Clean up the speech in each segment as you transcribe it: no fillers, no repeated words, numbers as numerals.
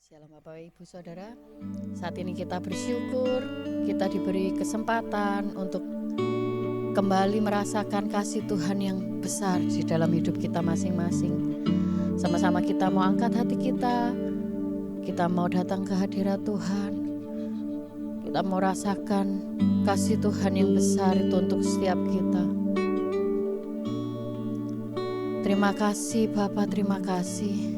Shalom Bapak Ibu Saudara. Saat ini kita bersyukur kita diberi kesempatan untuk kembali merasakan kasih Tuhan yang besar di dalam hidup kita masing-masing. Sama-sama kita mau angkat hati kita mau datang ke hadirat Tuhan. Kita mau rasakan kasih Tuhan yang besar itu untuk setiap kita. Terima kasih Bapak, terima kasih.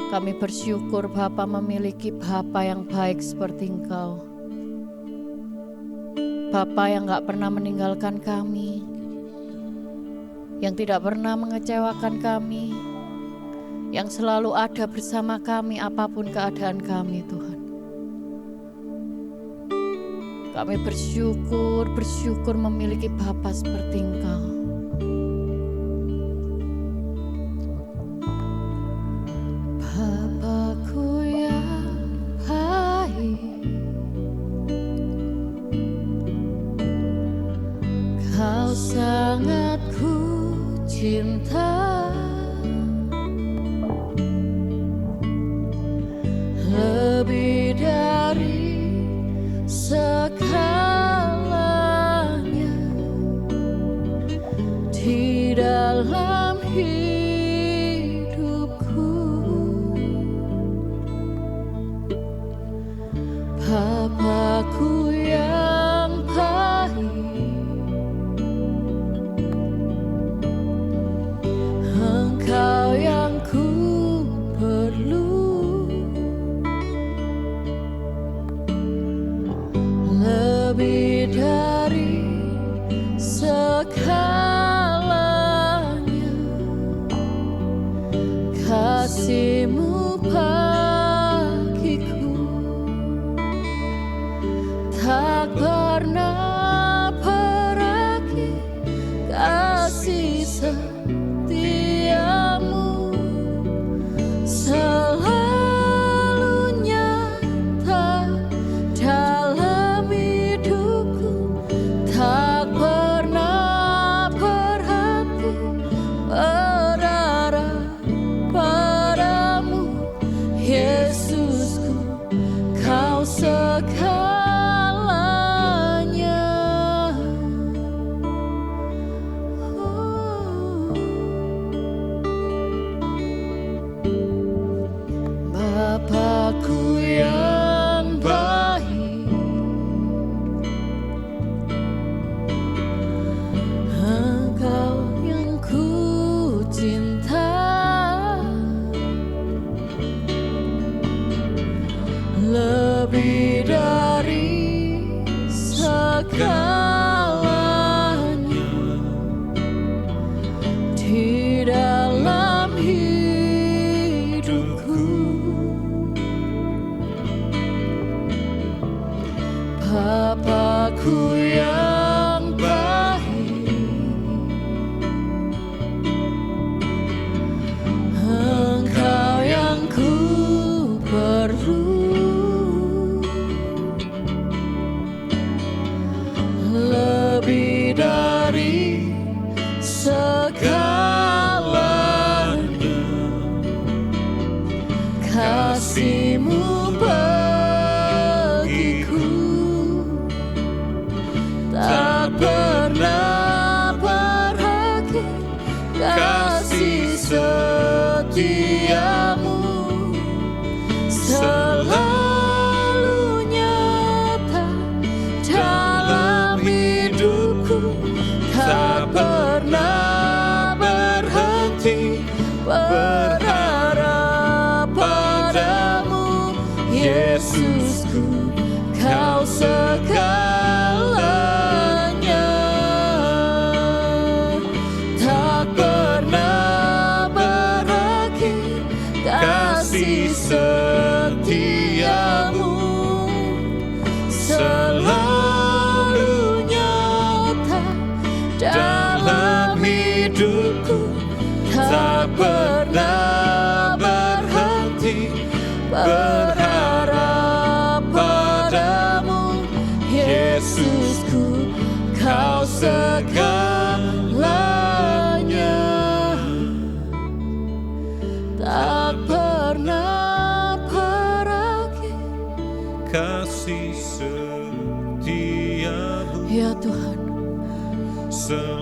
Kami bersyukur Bapa memiliki Bapa yang baik seperti Engkau. Bapa yang gak pernah meninggalkan kami, yang tidak pernah mengecewakan kami, yang selalu ada bersama kami apapun keadaan kami Tuhan. Kami bersyukur memiliki Bapa seperti Engkau. Bapakku yang baik, Kau sangat ku cinta, lebih dari segalanya di dalam hidupku. Bapakku yang baik, Engkau yang ku perlu, lebih dari segalanya, kasih-Mu bagiku tak pernah pergi, kasih setiamu selalu nyata dalam hidupku, tak pernah berhenti berharap padamu, Yesusku, Kau segalanya. Bapakku yang baik, Engkau yang ku cinta, lebih dari segalanya di dalam hidupku. Bapakku yang baik, Engkau yang ku perlu, lebih dari segalanya, kasih-Mu bagiku tak pernah pergi, kasih setiamu selalu nyata dalam hidupku, tak pernah berhenti berharap padamu, Yesusku, Kau segalanya, tak pernah pergi, kasih setiamu selalu nyata dalam hidupku, tak pernah berhenti berharap padamu, Yesusku, Kau segalanya, tak pernah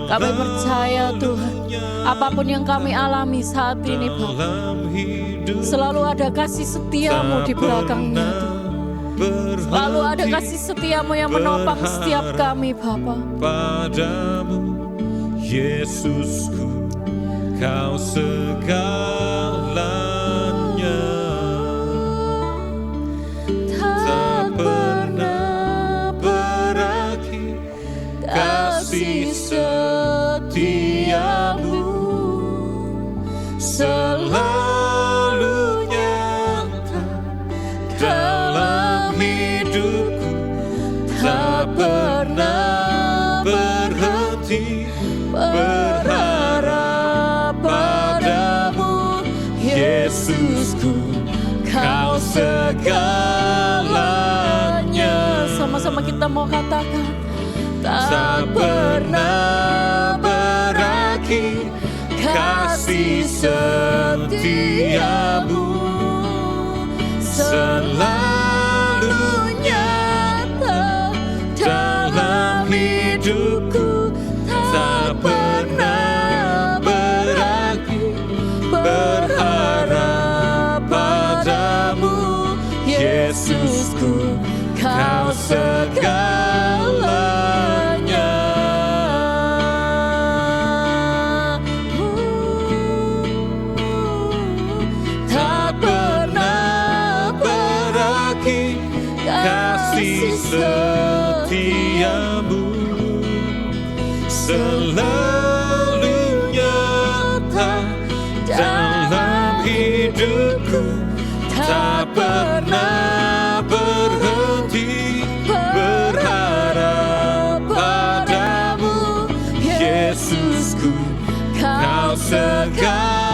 Kami percaya Tuhan, apapun yang kami alami saat ini Bapa, selalu ada kasih setiamu di belakangnya Tuhan. Selalu ada kasih setiamu yang menopang setiap kami Bapa. Padamu Yesusku, Kau segalanya. Tak pernah berakhir kasih setiamu, selalu nyata dalam hidupku. Tak pernah berhenti berharap padamu Yesusku, Kau segalanya. Sama-sama kita mau katakan, tak pernah berakhir kasih setiamu, selalu nyata dalam hidupku. Tak pernah berakhir berharap padamu Yesusku, Kau segalanya. Tak pernah berakhir kasih setiamu, selalu nyata dalam hidupku. Tak pernah berhenti berharap padamu Yesusku, Kau segalanya.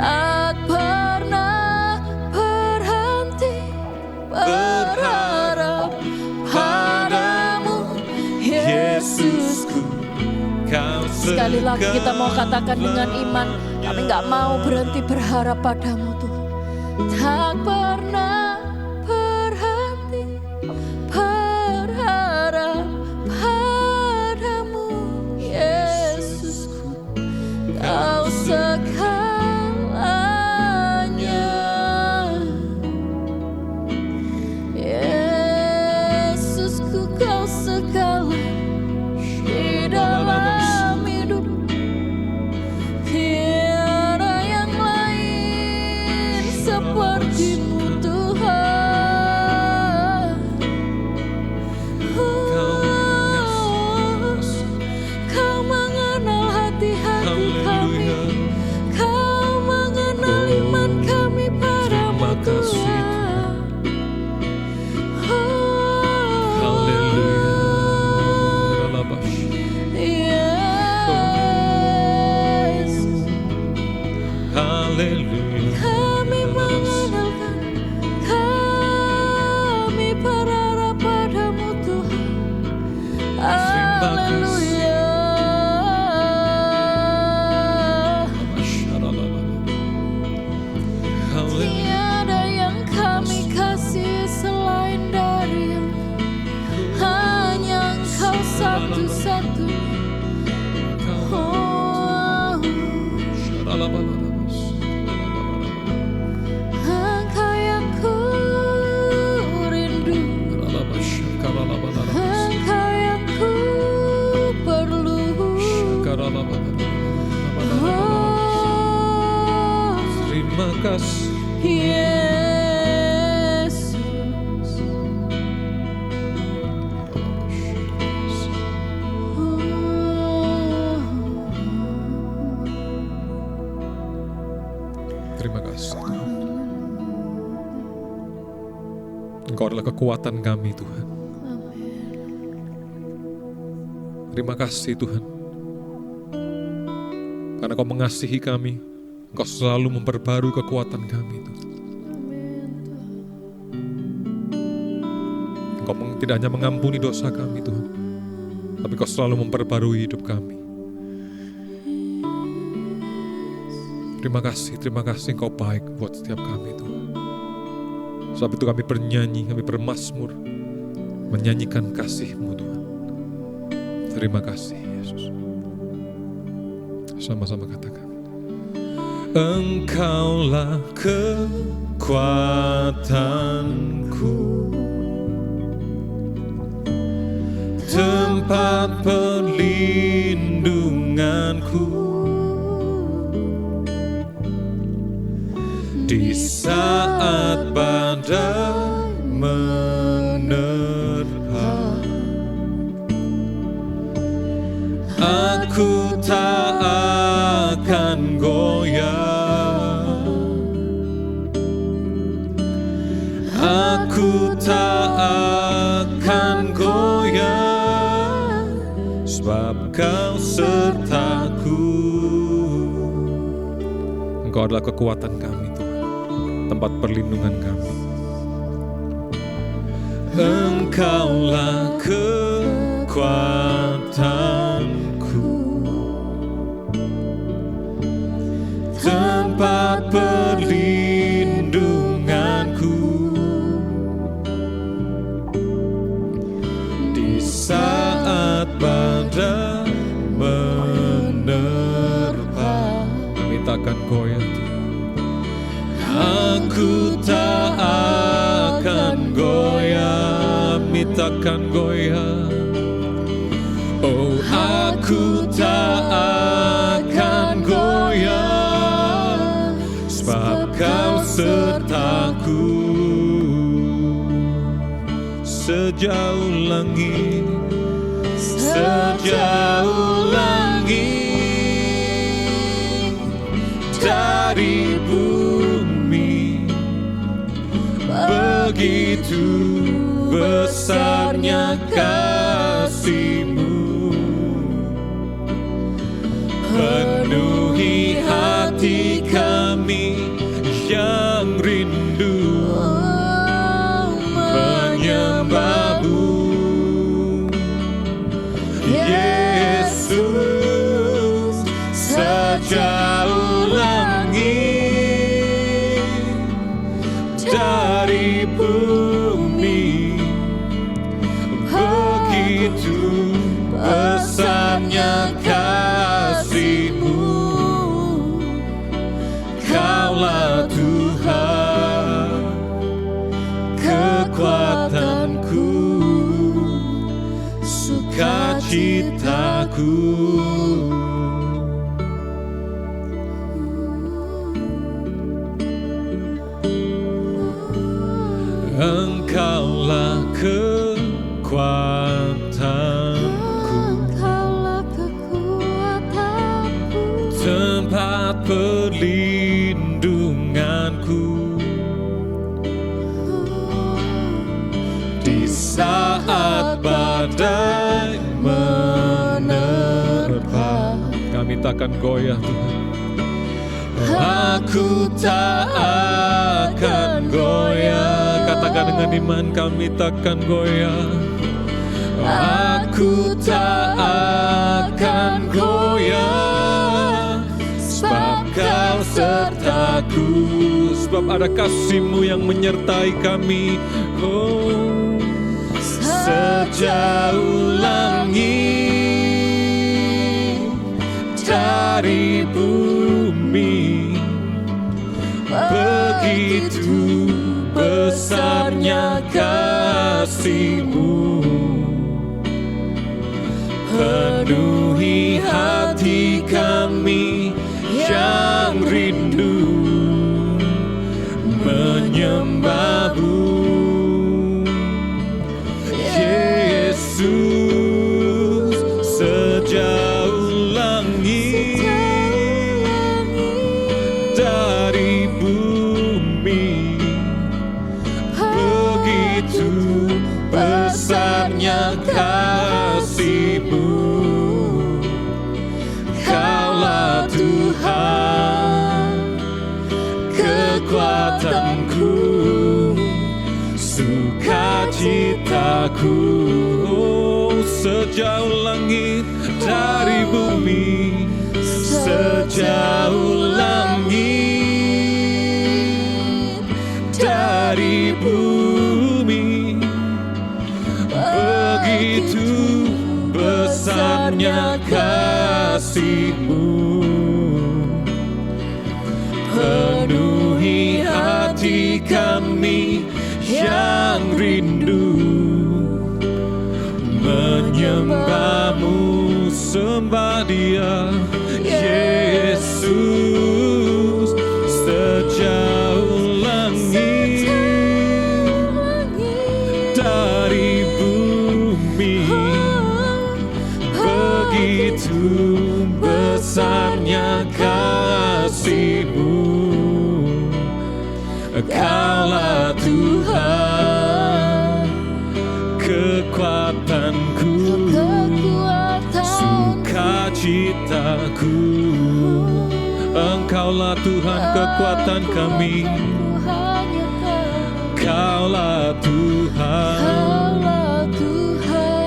tak pernah berhenti berharap padamu Yesusku. Kau Sekali lagi kita mau katakan dengan iman, kami gak mau berhenti berharap padamu Tuhan. Tak pernah berhenti berharap padamu Yesusku, Kau segalanya. Yesusku, Kau segalanya di dalam hidup. Tiada yang lain sepertimu Tuhan. Kau mengenal hati-hati kami, Kau mengenal iman kami padamu Tuhan. Haleluya. Kami mengenalkan, kami berharap padamu Tuhan. Haleluya. Tiada yang kami kasih selain dari-Mu, hanya Engkau satu-satunya. Engkau yang ku rindu, Engkau yang ku perlu. Terima kasih Yesus. Terima kasih Tuhan. Engkau adalah kekuatan kami Tuhan. Terima kasih Tuhan, karena Kau mengasihi kami. Engkau selalu memperbarui kekuatan kami Tuhan. Engkau tidak hanya mengampuni dosa kami Tuhan, tapi Kau selalu memperbarui hidup kami. Terima kasih Engkau baik buat setiap kami Tuhan. Sebab itu kami bernyanyi, kami bermazmur. menyanyikan kasih-Mu Tuhan. Terima kasih Yesus. Sama-sama katakan. Engkaulah kekuatanku, tempat perlindunganku, di saat badai menerpa. Aku tak akan goyah, aku tak akan goyah, sebab Kau sertaku. Engkau adalah kekuatan kami Tuhan, tempat perlindungan kami. Engkaulah kekuatanku, tempat perlindunganku, di saat badai menerpa. Kami takkan goyah, aku tak akan goyah, kami takkan goyah. Oh, aku tak akan goyah, sebab Kau sertaku. Sejauh langit, sejauh langit dari bumi, begitu besarnya kasih-Mu, penuhi hati kami yang rindu menyembah-Mu. Yesus, sejauh langit dari bumi, begitu besarnya kasih-Mu. Kaulah Tuhan, kekuatanku, sukacitaku. Engkaulah kekuatanku, tempat perlindunganku, di saat badai menerpa. Kami takkan goyah Tuhan. Aku tak akan goyah. Katakan dengan iman, kami takkan goyah. Aku tak akan goyah, sebab Kau sertaku. Sebab ada kasih-Mu yang menyertai kami. Oh, sejauh langit dari bumi, begitu besarnya kasih-Mu, penuhi hati kami yang rindu menyembah-Mu. Yesus, sejauh langit dari bumi, begitu besarnya kasih-Mu. Kaulah Tuhan, kekuatanku, sukacitaku. Oh, sejauh langit dari bumi, sejauh langit dari bumi, kami yang rindu menyembah-Mu, sembah Dia, Yesus, sejauh langit dari bumi. Begitu besarnya kasih-Mu, Kaulah Tuhan, kekuatanku, sukacitaku. Engkaulah Tuhan, kekuatan kami. Kaulah Tuhan,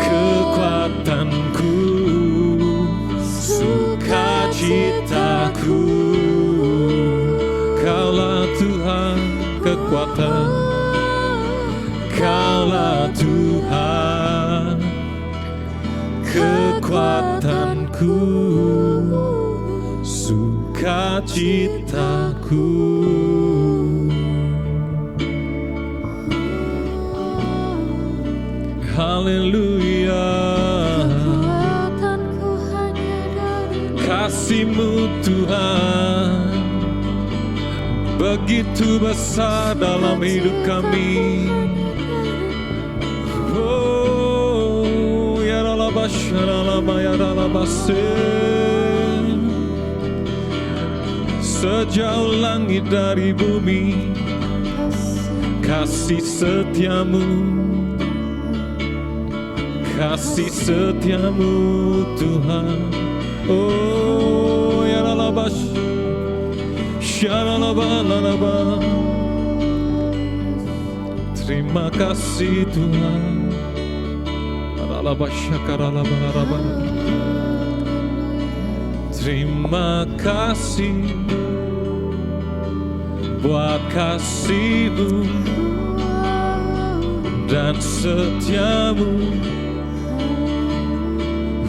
kekuatanku, sukacitaku. Kaulah Tuhan, kekuatan. Kaulah Tuhan, kekuatanku, sukacitaku. Haleluya. Kasih-Mu Tuhan begitu besar dalam hidup kami. Oh, ya ralaba syaralaba ya ralaba sen. Sejauh langit dari bumi, kasih setia-Mu, kasih setia-Mu Tuhan. Oh, ya ralaba syaralaba. Terima kasih Tuhan. Ralaba syakaralaba. Terima kasih buat kasih-Mu dan setia-Mu.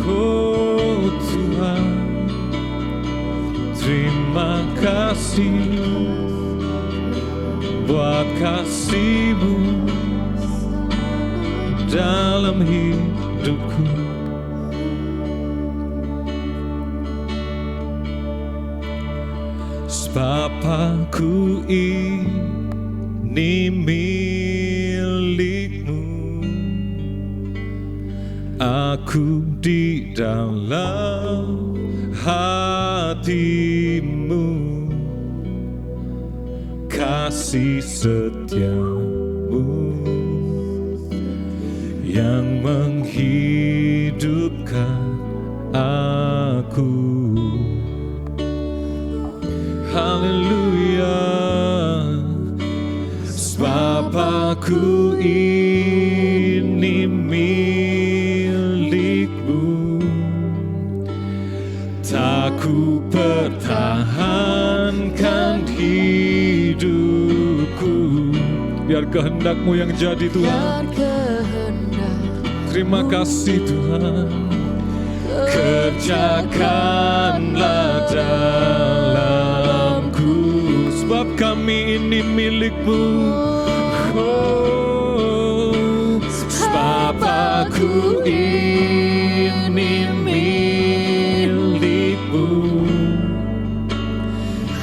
Oh Tuhan, terima kasih buat kasih-Mu dalam hidupku. Bapa-Ku ini milik-Mu, aku di dalam hati-Mu, kasih setia-Mu yang menghidupkan aku. Haleluya. Bapa-Ku ini milik-Mu, tak ku pertahankan hidupku, biar kehendak-Mu yang jadi Tuhan. Terima kasih Tuhan. Kerjakanlah dalamku, sebab kami ini milik-Mu. Oh, Bapa-Ku ini milik-Mu,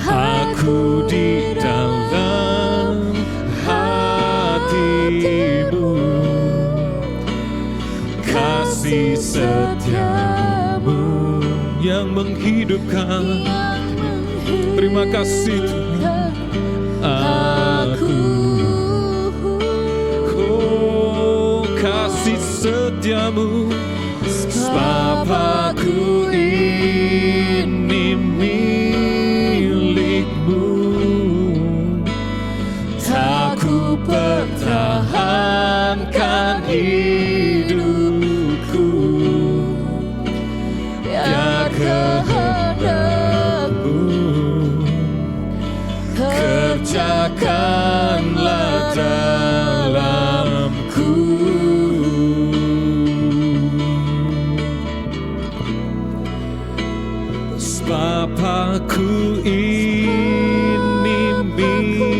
aku di dalam hati-Mu, kasih setia-Mu yang menghidupkan. Terima kasih Tuhan. Aku, oh kasih setia-Mu, Bapa-Ku ini milik-Mu, tak ku pertahankan hidupku, biar kehendak-Mu kerjakanlah dalamku. Bapa-Ku ini milik-Mu,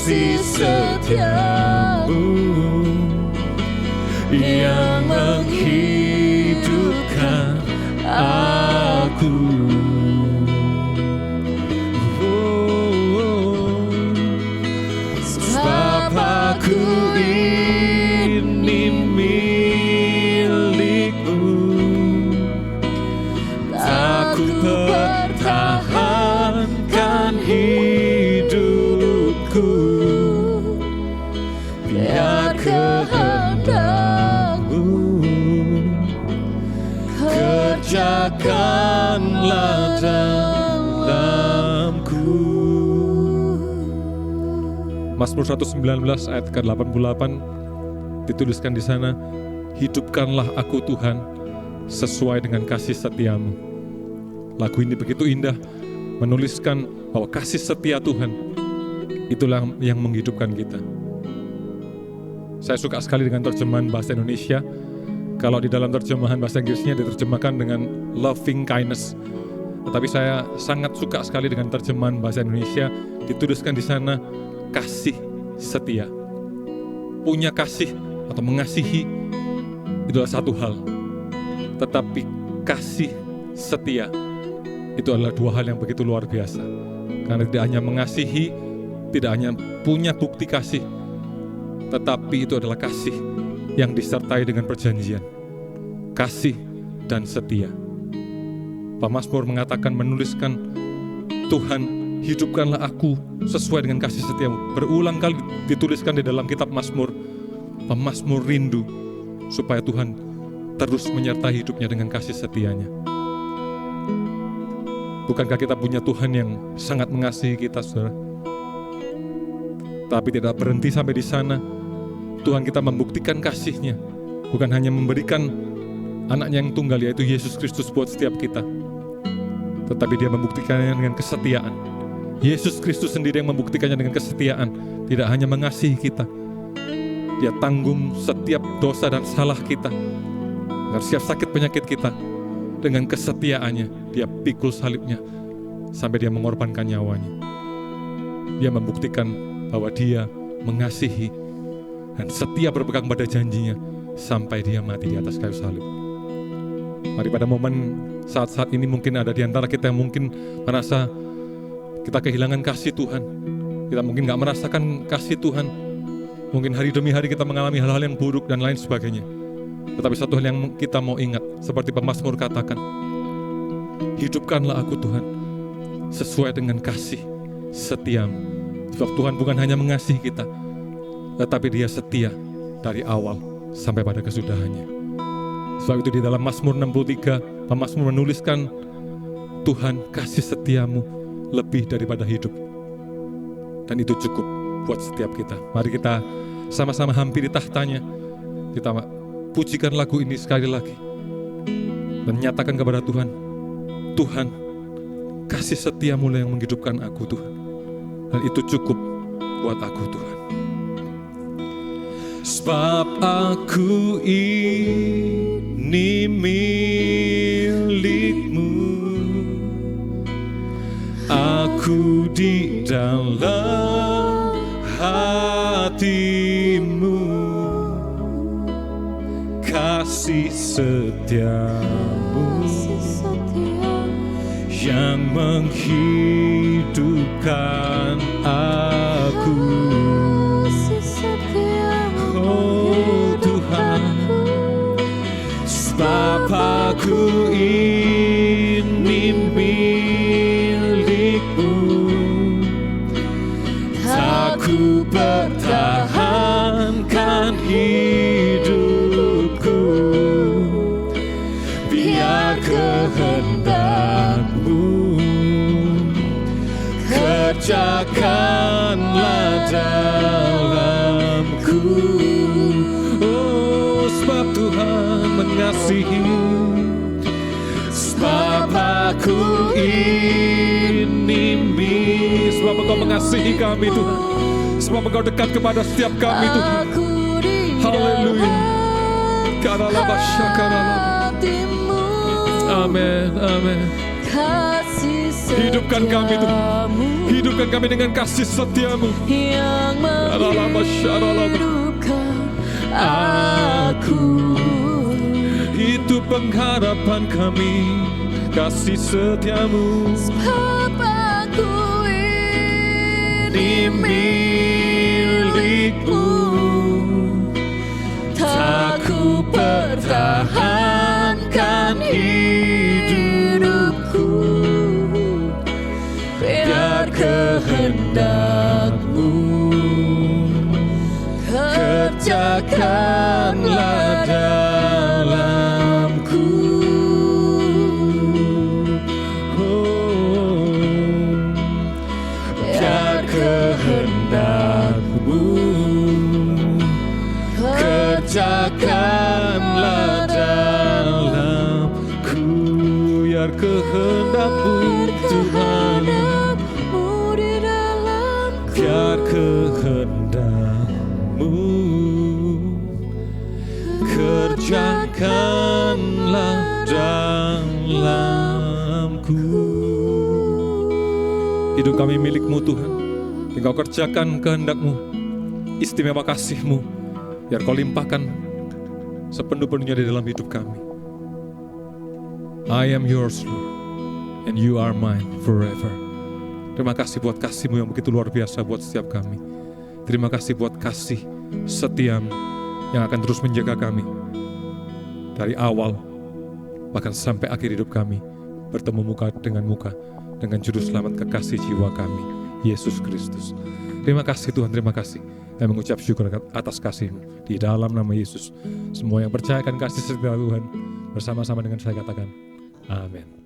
kasih setiamu yang menghidupkan aku. Sebab aku ini milikmu, aku pertahankan hidupku, biar kehendakmu kerjakanlah dalamku. Mazmur 119 ayat ke-88 dituliskan di sana, hidupkanlah aku Tuhan sesuai dengan kasih setiamu. Lagu ini begitu indah, menuliskan bahwa kasih setia Tuhan itulah yang menghidupkan kita. Saya suka sekali dengan terjemahan bahasa Indonesia. Kalau di dalam terjemahan bahasa Inggrisnya diterjemahkan dengan loving kindness. Tetapi saya sangat suka sekali dengan terjemahan bahasa Indonesia, dituliskan di sana kasih setia. Punya kasih atau mengasihi itulah satu hal. Tetapi kasih setia itu adalah dua hal yang begitu luar biasa. Karena tidak hanya mengasihi, tidak hanya punya bukti kasih, tetapi itu adalah kasih yang disertai dengan perjanjian. Kasih dan setia. Pemazmur mengatakan, menuliskan, Tuhan hidupkanlah aku sesuai dengan kasih setiamu. Berulang kali dituliskan di dalam kitab Mazmur. Pemazmur rindu supaya Tuhan terus menyertai hidupnya dengan kasih setianya. Bukankah kita punya Tuhan yang sangat mengasihi kita, saudara? Tapi tidak berhenti sampai di sana. Tuhan kita membuktikan kasih-Nya, bukan hanya memberikan anaknya yang tunggal, yaitu Yesus Kristus buat setiap kita, tetapi Dia membuktikannya dengan kesetiaan. Yesus Kristus sendiri yang membuktikannya dengan kesetiaan. Tidak hanya mengasihi kita, Dia tanggung setiap dosa dan salah kita, agar setiap sakit penyakit kita. Dengan kesetiaannya Dia pikul salibnya sampai Dia mengorbankan nyawanya. Dia membuktikan bahwa Dia mengasihi dan setia berpegang pada janjinya sampai Dia mati di atas kayu salib. Mari pada momen saat-saat ini mungkin ada di antara kita yang mungkin merasa kita kehilangan kasih Tuhan. Kita mungkin gak merasakan kasih Tuhan. Mungkin hari demi hari kita mengalami hal-hal yang buruk dan lain sebagainya. Tetapi satu hal yang kita mau ingat, seperti pemazmur katakan, hidupkanlah aku Tuhan sesuai dengan kasih setiamu. Sebab Tuhan bukan hanya mengasihi kita, tetapi Dia setia dari awal sampai pada kesudahannya. Sebab itu di dalam Mazmur 63, pemazmur menuliskan, Tuhan kasih setiamu lebih daripada hidup. Dan itu cukup buat setiap kita. Mari kita sama-sama hampiri tahtanya. Kita pujikan lagu ini sekali lagi. Dan nyatakan kepada Tuhan, Tuhan, kasih setiamu yang menghidupkan aku Tuhan. Dan itu cukup buat aku Tuhan. Sebab aku ini milikmu, aku di dalam hatimu, kasih setiamu yang menghidupkan aku. Oh Tuhan, sebab aku ini milikmu, aku pertahankan hidupku, biar kehendakmu kerjakanlah dalamku. Oh, sebab Tuhan mengasihi, sebab aku ini sebab Engkau mengasihi kami Tuhan, sebab Engkau dekat kepada setiap kami Tuhan. Haleluya. Amin, amin. Kasih Hidupkan kami Tuhan. Hidupkan kami dengan kasih setiamu yang menghidupkan aku. Itu pengharapan kami, kasih setiamu. Sebab aku ini milikmu, tak ku pertahankan hidupku, biar kehendak-Mu kerjakanlah dalamku. Biar kehendak-Mu kerjakanlah dalamku. Biar kehendak-Mu Tuhan, biar kehendak-Mu kerjakanlah dalamku. Hidup kami milik-Mu Tuhan. Engkau kerjakan kehendak-Mu, istimewa kasih-Mu, biar Kau limpahkan sepenuh-penuhnya di dalam hidup kami. I am yours Lord, and you are mine forever. Terima kasih buat kasih-Mu yang begitu luar biasa buat setiap kami. Terima kasih buat kasih setia-Mu yang akan terus menjaga kami dari awal bahkan sampai akhir hidup kami, bertemu muka dengan juru selamat kekasih jiwa kami, Yesus Kristus. Terima kasih Tuhan, terima kasih. Kami mengucap syukur atas kasih-Mu di dalam nama Yesus. Semua yang percayakan kasih setia Tuhan bersama-sama dengan saya katakan amin.